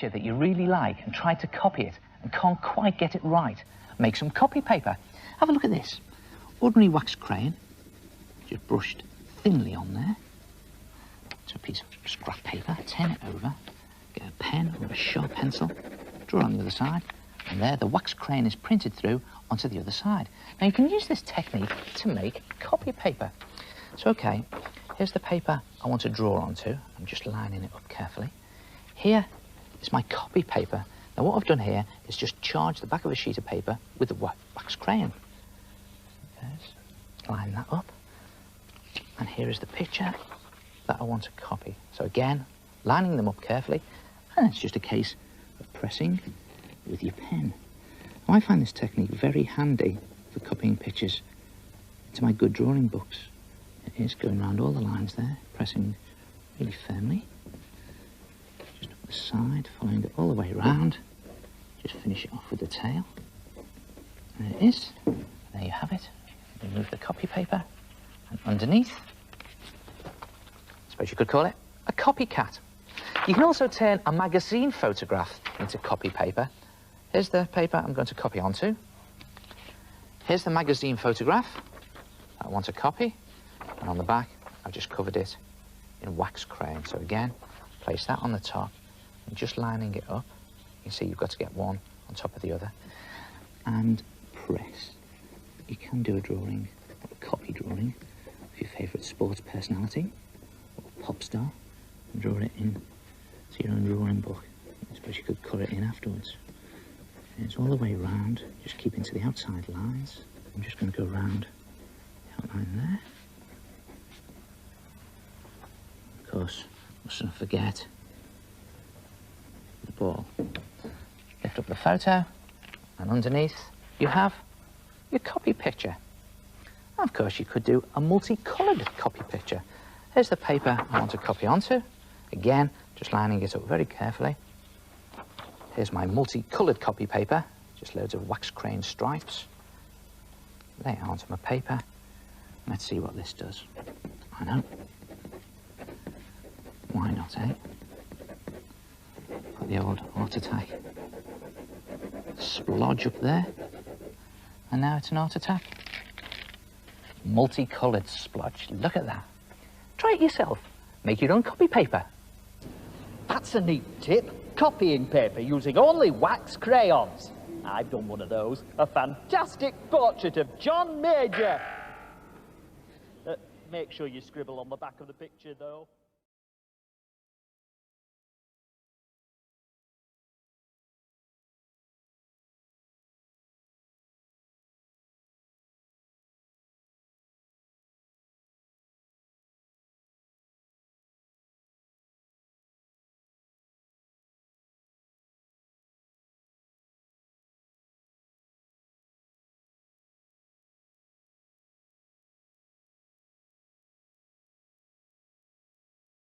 picture that you really like and tried to copy it and can't quite get it right? Make some copy paper. Have a look at this. Ordinary wax crayon, just brushed thinly on there. So a piece of scrap paper, turn it over, get a pen or a sharp pencil, draw on the other side, and there the wax crayon is printed through onto the other side. Now you can use this technique to make copy paper. So okay, here's the paper I want to draw onto. I'm just lining it up carefully. Here is my copy paper. Now what I've done here is just charge the back of a sheet of paper with the wax crayon. There's, line that up. And here is the picture that I want to copy. So again, lining them up carefully, and it's just a case of pressing with your pen. Now, I find this technique very handy for copying pictures into my good drawing books. It is going around all the lines there, pressing really firmly. Just up the side, following it all the way around. Just finish it off with the tail. There it is. There you have it. Remove the copy paper, and underneath, I suppose you could call it a copycat. You can also turn a magazine photograph into copy paper. Here's the paper I'm going to copy onto. Here's the magazine photograph I want to copy. And on the back, I've just covered it in wax crayon. So again, place that on the top and just lining it up. You can see you've got to get one on top of the other. And press. You can do a drawing, or a copy drawing, of your favourite sports personality or pop star, and draw it in to your own drawing book. I suppose you could cut it in afterwards. And it's all the way around, just keeping to the outside lines. I'm just going to go around the outline there. Of course, mustn't forget the ball. Lift up the photo, and underneath you have your copy picture. And of course, you could do a multicoloured copy picture. Here's the paper I want to copy onto. Again, just lining it up very carefully. Here's my multicoloured copy paper, just loads of wax crayon stripes. Lay it onto my paper. Let's see what this does. I know. Why not, eh? Got the old Art Attack splodge up there. And now it's an Art Attack. Multicoloured splodge. Look at that. Try it yourself. Make your own copy paper. That's a neat tip. Copying paper using only wax crayons. I've done one of those. A fantastic portrait of John Major. Make sure you scribble on the back of the picture, though.